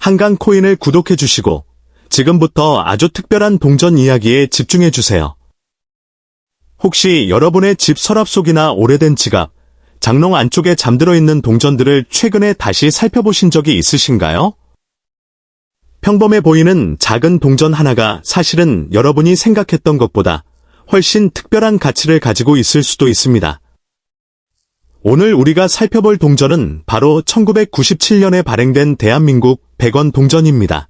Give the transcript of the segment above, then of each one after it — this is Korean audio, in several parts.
한강 코인을 구독해 주시고 지금부터 아주 특별한 동전 이야기에 집중해 주세요. 혹시 여러분의 집 서랍 속이나 오래된 지갑, 장롱 안쪽에 잠들어 있는 동전들을 최근에 다시 살펴보신 적이 있으신가요? 평범해 보이는 작은 동전 하나가 사실은 여러분이 생각했던 것보다 훨씬 특별한 가치를 가지고 있을 수도 있습니다. 오늘 우리가 살펴볼 동전은 바로 1997년에 발행된 대한민국 100원 동전입니다.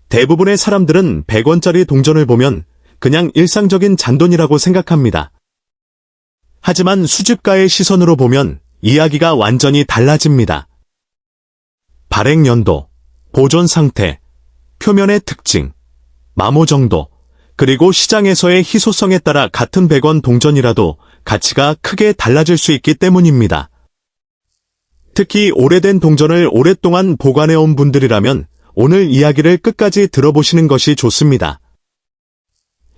대부분의 사람들은 100원짜리 동전을 보면 그냥 일상적인 잔돈이라고 생각합니다. 하지만 수집가의 시선으로 보면 이야기가 완전히 달라집니다. 발행 연도, 보존 상태, 표면의 특징, 마모 정도, 그리고 시장에서의 희소성에 따라 같은 100원 동전이라도 가치가 크게 달라질 수 있기 때문입니다. 특히 오래된 동전을 오랫동안 보관해온 분들이라면 오늘 이야기를 끝까지 들어보시는 것이 좋습니다.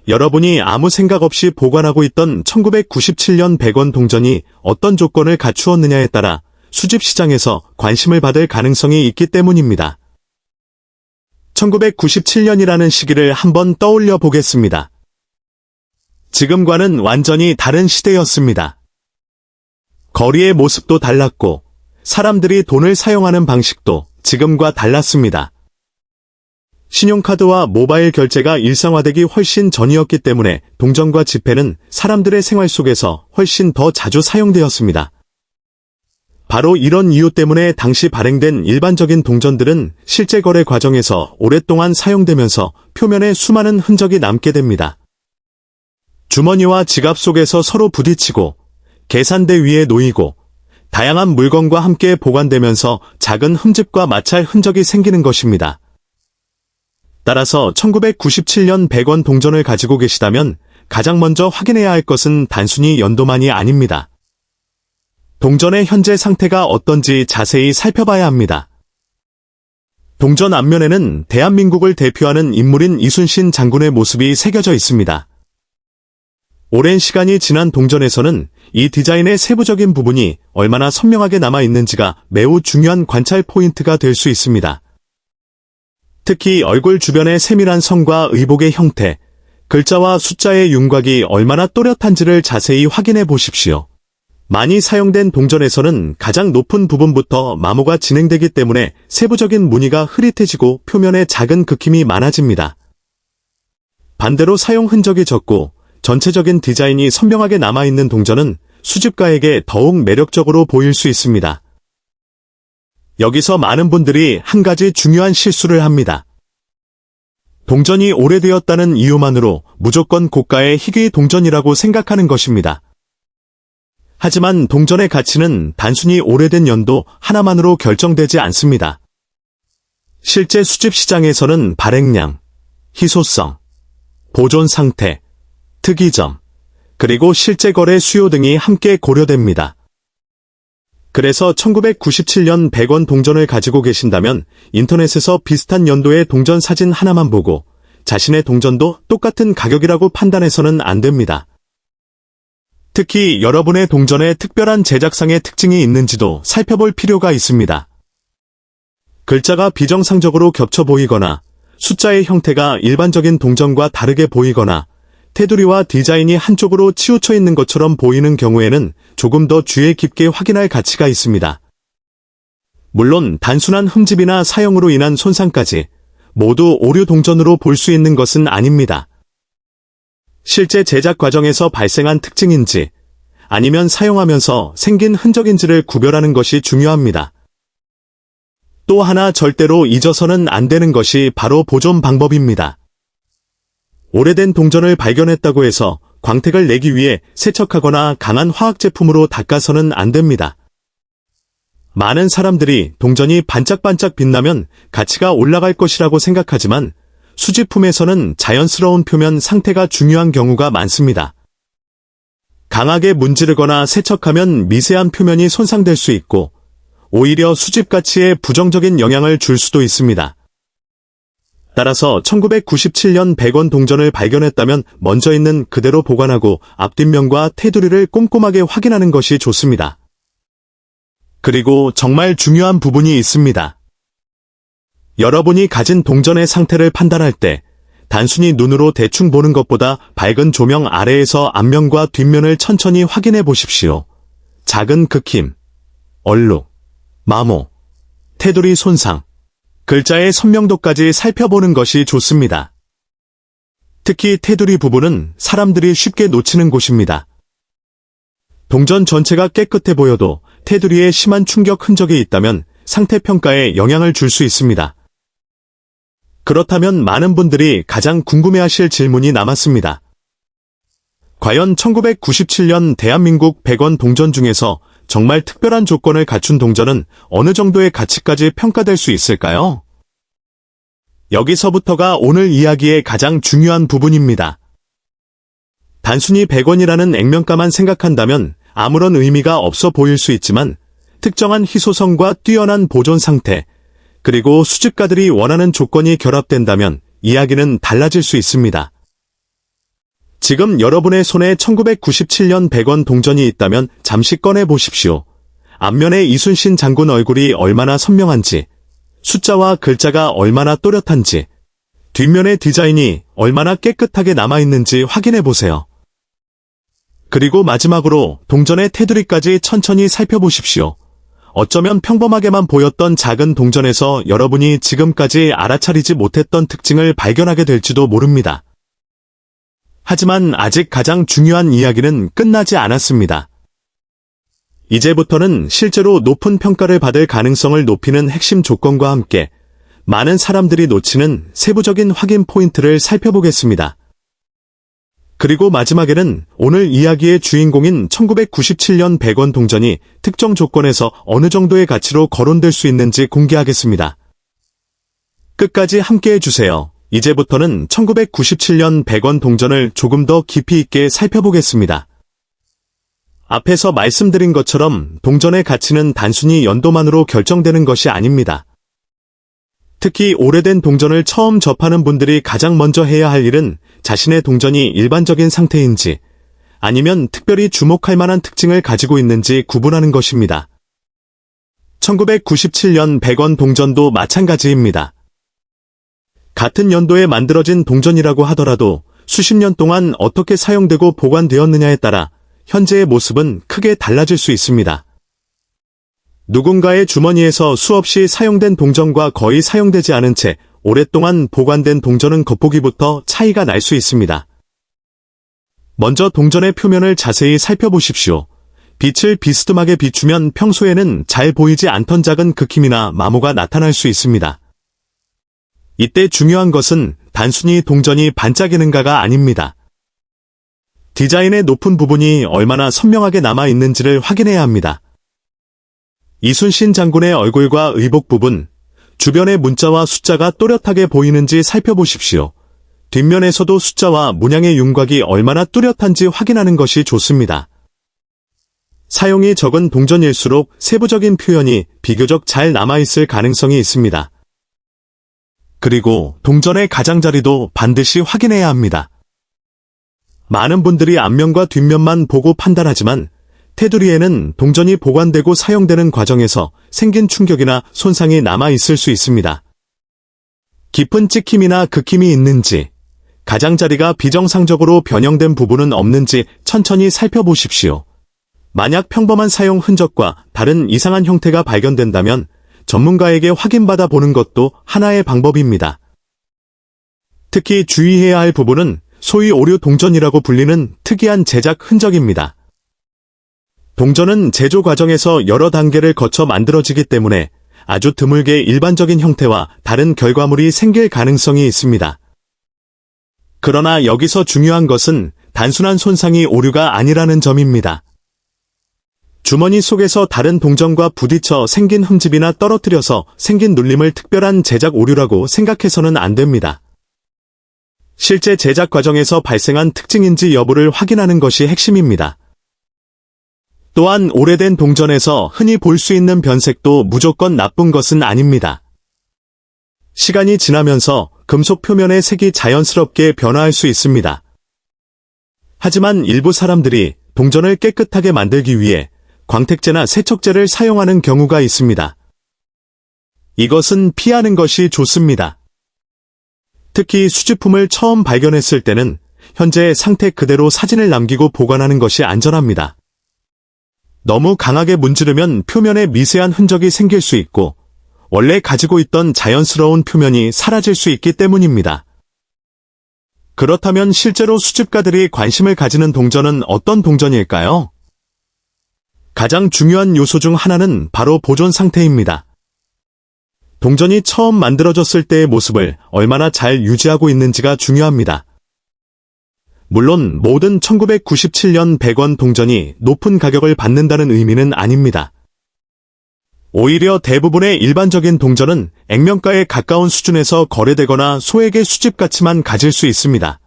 여러분이 아무 생각 없이 보관하고 있던 1997년 100원 동전이 어떤 조건을 갖추었느냐에 따라 수집 시장에서 관심을 받을 가능성이 있기 때문입니다. 1997년이라는 시기를 한번 떠올려 보겠습니다. 지금과는 완전히 다른 시대였습니다. 거리의 모습도 달랐고 사람들이 돈을 사용하는 방식도 지금과 달랐습니다. 신용카드와 모바일 결제가 일상화되기 훨씬 전이었기 때문에 동전과 지폐는 사람들의 생활 속에서 훨씬 더 자주 사용되었습니다. 바로 이런 이유 때문에 당시 발행된 일반적인 동전들은 실제 거래 과정에서 오랫동안 사용되면서 표면에 수많은 흔적이 남게 됩니다. 주머니와 지갑 속에서 서로 부딪히고 계산대 위에 놓이고 다양한 물건과 함께 보관되면서 작은 흠집과 마찰 흔적이 생기는 것입니다. 따라서 1997년 100원 동전을 가지고 계시다면 가장 먼저 확인해야 할 것은 단순히 연도만이 아닙니다. 동전의 현재 상태가 어떤지 자세히 살펴봐야 합니다. 동전 앞면에는 대한민국을 대표하는 인물인 이순신 장군의 모습이 새겨져 있습니다. 오랜 시간이 지난 동전에서는 이 디자인의 세부적인 부분이 얼마나 선명하게 남아 있는지가 매우 중요한 관찰 포인트가 될 수 있습니다. 특히 얼굴 주변의 세밀한 선과 의복의 형태, 글자와 숫자의 윤곽이 얼마나 또렷한지를 자세히 확인해 보십시오. 많이 사용된 동전에서는 가장 높은 부분부터 마모가 진행되기 때문에 세부적인 무늬가 흐릿해지고 표면에 작은 긁힘이 많아집니다. 반대로 사용 흔적이 적고 전체적인 디자인이 선명하게 남아있는 동전은 수집가에게 더욱 매력적으로 보일 수 있습니다. 여기서 많은 분들이 한 가지 중요한 실수를 합니다. 동전이 오래되었다는 이유만으로 무조건 고가의 희귀 동전이라고 생각하는 것입니다. 하지만 동전의 가치는 단순히 오래된 연도 하나만으로 결정되지 않습니다. 실제 수집 시장에서는 발행량, 희소성, 보존 상태, 특이점, 그리고 실제 거래 수요 등이 함께 고려됩니다. 그래서 1997년 100원 동전을 가지고 계신다면 인터넷에서 비슷한 연도의 동전 사진 하나만 보고 자신의 동전도 똑같은 가격이라고 판단해서는 안 됩니다. 특히 여러분의 동전에 특별한 제작상의 특징이 있는지도 살펴볼 필요가 있습니다. 글자가 비정상적으로 겹쳐 보이거나 숫자의 형태가 일반적인 동전과 다르게 보이거나 테두리와 디자인이 한쪽으로 치우쳐 있는 것처럼 보이는 경우에는 조금 더 주의 깊게 확인할 가치가 있습니다. 물론 단순한 흠집이나 사용으로 인한 손상까지 모두 오류 동전으로 볼 수 있는 것은 아닙니다. 실제 제작 과정에서 발생한 특징인지 아니면 사용하면서 생긴 흔적인지를 구별하는 것이 중요합니다. 또 하나 절대로 잊어서는 안 되는 것이 바로 보존 방법입니다. 오래된 동전을 발견했다고 해서 광택을 내기 위해 세척하거나 강한 화학 제품으로 닦아서는 안 됩니다. 많은 사람들이 동전이 반짝반짝 빛나면 가치가 올라갈 것이라고 생각하지만 수집품에서는 자연스러운 표면 상태가 중요한 경우가 많습니다. 강하게 문지르거나 세척하면 미세한 표면이 손상될 수 있고 오히려 수집 가치에 부정적인 영향을 줄 수도 있습니다. 따라서 1997년 100원 동전을 발견했다면 먼저 있는 그대로 보관하고 앞뒷면과 테두리를 꼼꼼하게 확인하는 것이 좋습니다. 그리고 정말 중요한 부분이 있습니다. 여러분이 가진 동전의 상태를 판단할 때 단순히 눈으로 대충 보는 것보다 밝은 조명 아래에서 앞면과 뒷면을 천천히 확인해 보십시오. 작은 긁힘, 얼룩, 마모, 테두리 손상, 글자의 선명도까지 살펴보는 것이 좋습니다. 특히 테두리 부분은 사람들이 쉽게 놓치는 곳입니다. 동전 전체가 깨끗해 보여도 테두리에 심한 충격 흔적이 있다면 상태 평가에 영향을 줄 수 있습니다. 그렇다면 많은 분들이 가장 궁금해하실 질문이 남았습니다. 과연 1997년 대한민국 100원 동전 중에서 정말 특별한 조건을 갖춘 동전은 어느 정도의 가치까지 평가될 수 있을까요? 여기서부터가 오늘 이야기의 가장 중요한 부분입니다. 단순히 100원이라는 액면가만 생각한다면 아무런 의미가 없어 보일 수 있지만 특정한 희소성과 뛰어난 보존 상태, 그리고 수집가들이 원하는 조건이 결합된다면 이야기는 달라질 수 있습니다. 지금 여러분의 손에 1997년 100원 동전이 있다면 잠시 꺼내 보십시오. 앞면에 이순신 장군 얼굴이 얼마나 선명한지, 숫자와 글자가 얼마나 또렷한지, 뒷면의 디자인이 얼마나 깨끗하게 남아있는지 확인해 보세요. 그리고 마지막으로 동전의 테두리까지 천천히 살펴보십시오. 어쩌면 평범하게만 보였던 작은 동전에서 여러분이 지금까지 알아차리지 못했던 특징을 발견하게 될지도 모릅니다. 하지만 아직 가장 중요한 이야기는 끝나지 않았습니다. 이제부터는 실제로 높은 평가를 받을 가능성을 높이는 핵심 조건과 함께 많은 사람들이 놓치는 세부적인 확인 포인트를 살펴보겠습니다. 그리고 마지막에는 오늘 이야기의 주인공인 1997년 100원 동전이 특정 조건에서 어느 정도의 가치로 거론될 수 있는지 공개하겠습니다. 끝까지 함께해 주세요. 이제부터는 1997년 100원 동전을 조금 더 깊이 있게 살펴보겠습니다. 앞에서 말씀드린 것처럼 동전의 가치는 단순히 연도만으로 결정되는 것이 아닙니다. 특히 오래된 동전을 처음 접하는 분들이 가장 먼저 해야 할 일은 자신의 동전이 일반적인 상태인지 아니면 특별히 주목할 만한 특징을 가지고 있는지 구분하는 것입니다. 1997년 100원 동전도 마찬가지입니다. 같은 연도에 만들어진 동전이라고 하더라도 수십 년 동안 어떻게 사용되고 보관되었느냐에 따라 현재의 모습은 크게 달라질 수 있습니다. 누군가의 주머니에서 수없이 사용된 동전과 거의 사용되지 않은 채 오랫동안 보관된 동전은 겉보기부터 차이가 날 수 있습니다. 먼저 동전의 표면을 자세히 살펴보십시오. 빛을 비스듬하게 비추면 평소에는 잘 보이지 않던 작은 긁힘이나 마모가 나타날 수 있습니다. 이때 중요한 것은 단순히 동전이 반짝이는가가 아닙니다. 디자인의 높은 부분이 얼마나 선명하게 남아있는지를 확인해야 합니다. 이순신 장군의 얼굴과 의복 부분, 주변의 문자와 숫자가 또렷하게 보이는지 살펴보십시오. 뒷면에서도 숫자와 문양의 윤곽이 얼마나 뚜렷한지 확인하는 것이 좋습니다. 사용이 적은 동전일수록 세부적인 표현이 비교적 잘 남아있을 가능성이 있습니다. 그리고 동전의 가장자리도 반드시 확인해야 합니다. 많은 분들이 앞면과 뒷면만 보고 판단하지만 테두리에는 동전이 보관되고 사용되는 과정에서 생긴 충격이나 손상이 남아있을 수 있습니다. 깊은 찍힘이나 긁힘이 있는지, 가장자리가 비정상적으로 변형된 부분은 없는지 천천히 살펴보십시오. 만약 평범한 사용 흔적과 다른 이상한 형태가 발견된다면 전문가에게 확인받아 보는 것도 하나의 방법입니다. 특히 주의해야 할 부분은 소위 오류 동전이라고 불리는 특이한 제작 흔적입니다. 동전은 제조 과정에서 여러 단계를 거쳐 만들어지기 때문에 아주 드물게 일반적인 형태와 다른 결과물이 생길 가능성이 있습니다. 그러나 여기서 중요한 것은 단순한 손상이 오류가 아니라는 점입니다. 주머니 속에서 다른 동전과 부딪혀 생긴 흠집이나 떨어뜨려서 생긴 눌림을 특별한 제작 오류라고 생각해서는 안 됩니다. 실제 제작 과정에서 발생한 특징인지 여부를 확인하는 것이 핵심입니다. 또한 오래된 동전에서 흔히 볼 수 있는 변색도 무조건 나쁜 것은 아닙니다. 시간이 지나면서 금속 표면의 색이 자연스럽게 변화할 수 있습니다. 하지만 일부 사람들이 동전을 깨끗하게 만들기 위해 광택제나 세척제를 사용하는 경우가 있습니다. 이것은 피하는 것이 좋습니다. 특히 수집품을 처음 발견했을 때는 현재 상태 그대로 사진을 남기고 보관하는 것이 안전합니다. 너무 강하게 문지르면 표면에 미세한 흔적이 생길 수 있고 원래 가지고 있던 자연스러운 표면이 사라질 수 있기 때문입니다. 그렇다면 실제로 수집가들이 관심을 가지는 동전은 어떤 동전일까요? 가장 중요한 요소 중 하나는 바로 보존 상태입니다. 동전이 처음 만들어졌을 때의 모습을 얼마나 잘 유지하고 있는지가 중요합니다. 물론 모든 1997년 100원 동전이 높은 가격을 받는다는 의미는 아닙니다. 오히려 대부분의 일반적인 동전은 액면가에 가까운 수준에서 거래되거나 소액의 수집 가치만 가질 수 있습니다.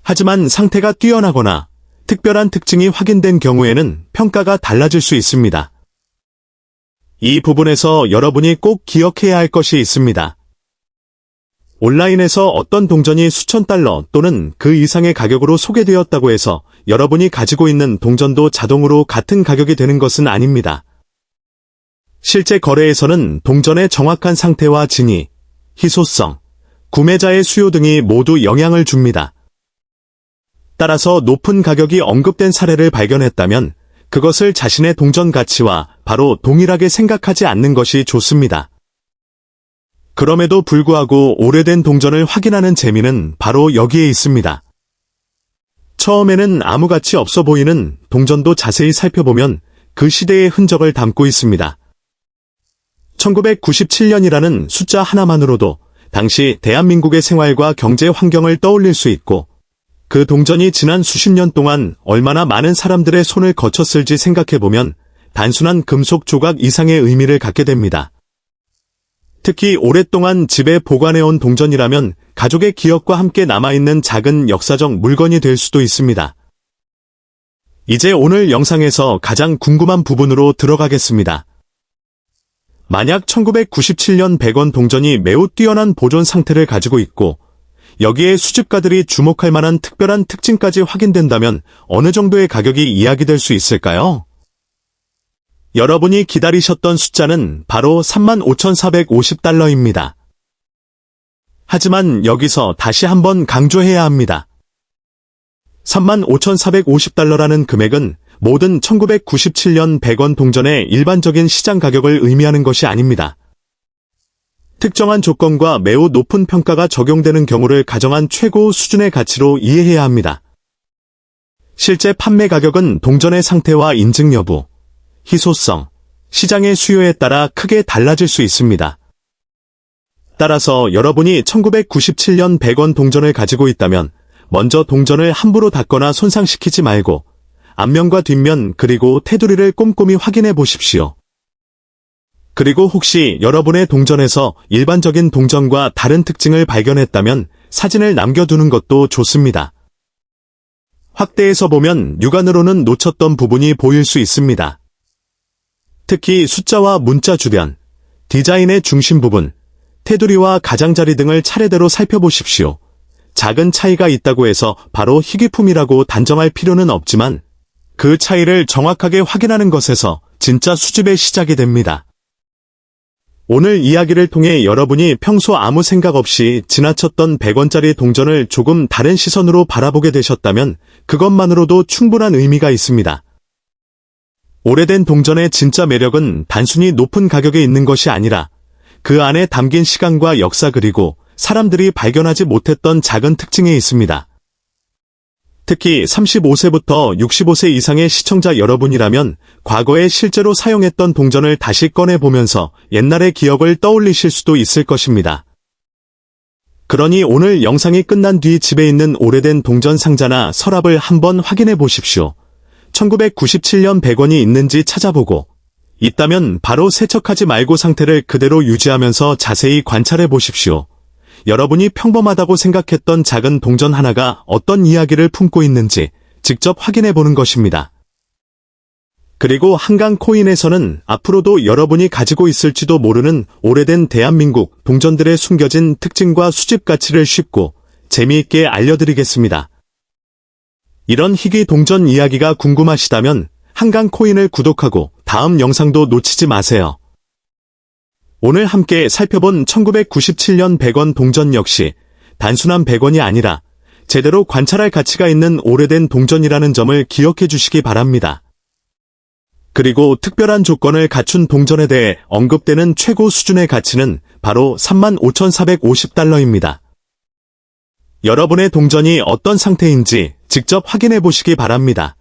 하지만 상태가 뛰어나거나 특별한 특징이 확인된 경우에는 평가가 달라질 수 있습니다. 이 부분에서 여러분이 꼭 기억해야 할 것이 있습니다. 온라인에서 어떤 동전이 수천 달러 또는 그 이상의 가격으로 소개되었다고 해서 여러분이 가지고 있는 동전도 자동으로 같은 가격이 되는 것은 아닙니다. 실제 거래에서는 동전의 정확한 상태와 진위, 희소성, 구매자의 수요 등이 모두 영향을 줍니다. 따라서 높은 가격이 언급된 사례를 발견했다면 그것을 자신의 동전 가치와 바로 동일하게 생각하지 않는 것이 좋습니다. 그럼에도 불구하고 오래된 동전을 확인하는 재미는 바로 여기에 있습니다. 처음에는 아무 가치 없어 보이는 동전도 자세히 살펴보면 그 시대의 흔적을 담고 있습니다. 1997년이라는 숫자 하나만으로도 당시 대한민국의 생활과 경제 환경을 떠올릴 수 있고 그 동전이 지난 수십 년 동안 얼마나 많은 사람들의 손을 거쳤을지 생각해보면 단순한 금속 조각 이상의 의미를 갖게 됩니다. 특히 오랫동안 집에 보관해온 동전이라면 가족의 기억과 함께 남아있는 작은 역사적 물건이 될 수도 있습니다. 이제 오늘 영상에서 가장 궁금한 부분으로 들어가겠습니다. 만약 1997년 100원 동전이 매우 뛰어난 보존 상태를 가지고 있고 여기에 수집가들이 주목할 만한 특별한 특징까지 확인된다면 어느 정도의 가격이 이야기될 수 있을까요? 여러분이 기다리셨던 숫자는 바로 35,450달러입니다. 하지만 여기서 다시 한번 강조해야 합니다. 35,450달러라는 금액은 모든 1997년 100원 동전의 일반적인 시장 가격을 의미하는 것이 아닙니다. 특정한 조건과 매우 높은 평가가 적용되는 경우를 가정한 최고 수준의 가치로 이해해야 합니다. 실제 판매 가격은 동전의 상태와 인증 여부, 희소성, 시장의 수요에 따라 크게 달라질 수 있습니다. 따라서 여러분이 1997년 100원 동전을 가지고 있다면 먼저 동전을 함부로 닫거나 손상시키지 말고 앞면과 뒷면 그리고 테두리를 꼼꼼히 확인해 보십시오. 그리고 혹시 여러분의 동전에서 일반적인 동전과 다른 특징을 발견했다면 사진을 남겨두는 것도 좋습니다. 확대해서 보면 육안으로는 놓쳤던 부분이 보일 수 있습니다. 특히 숫자와 문자 주변, 디자인의 중심 부분, 테두리와 가장자리 등을 차례대로 살펴보십시오. 작은 차이가 있다고 해서 바로 희귀품이라고 단정할 필요는 없지만 그 차이를 정확하게 확인하는 것에서 진짜 수집의 시작이 됩니다. 오늘 이야기를 통해 여러분이 평소 아무 생각 없이 지나쳤던 100원짜리 동전을 조금 다른 시선으로 바라보게 되셨다면 그것만으로도 충분한 의미가 있습니다. 오래된 동전의 진짜 매력은 단순히 높은 가격에 있는 것이 아니라 그 안에 담긴 시간과 역사 그리고 사람들이 발견하지 못했던 작은 특징에 있습니다. 특히 35세부터 65세 이상의 시청자 여러분이라면 과거에 실제로 사용했던 동전을 다시 꺼내보면서 옛날의 기억을 떠올리실 수도 있을 것입니다. 그러니 오늘 영상이 끝난 뒤 집에 있는 오래된 동전 상자나 서랍을 한번 확인해 보십시오. 1997년 100원이 있는지 찾아보고 있다면 바로 세척하지 말고 상태를 그대로 유지하면서 자세히 관찰해 보십시오. 여러분이 평범하다고 생각했던 작은 동전 하나가 어떤 이야기를 품고 있는지 직접 확인해 보는 것입니다. 그리고 한강코인에서는 앞으로도 여러분이 가지고 있을지도 모르는 오래된 대한민국 동전들의 숨겨진 특징과 수집 가치를 쉽고 재미있게 알려드리겠습니다. 이런 희귀 동전 이야기가 궁금하시다면 한강코인을 구독하고 다음 영상도 놓치지 마세요. 오늘 함께 살펴본 1997년 100원 동전 역시 단순한 100원이 아니라 제대로 관찰할 가치가 있는 오래된 동전이라는 점을 기억해 주시기 바랍니다. 그리고 특별한 조건을 갖춘 동전에 대해 언급되는 최고 수준의 가치는 바로 35,450달러입니다. 여러분의 동전이 어떤 상태인지 직접 확인해 보시기 바랍니다.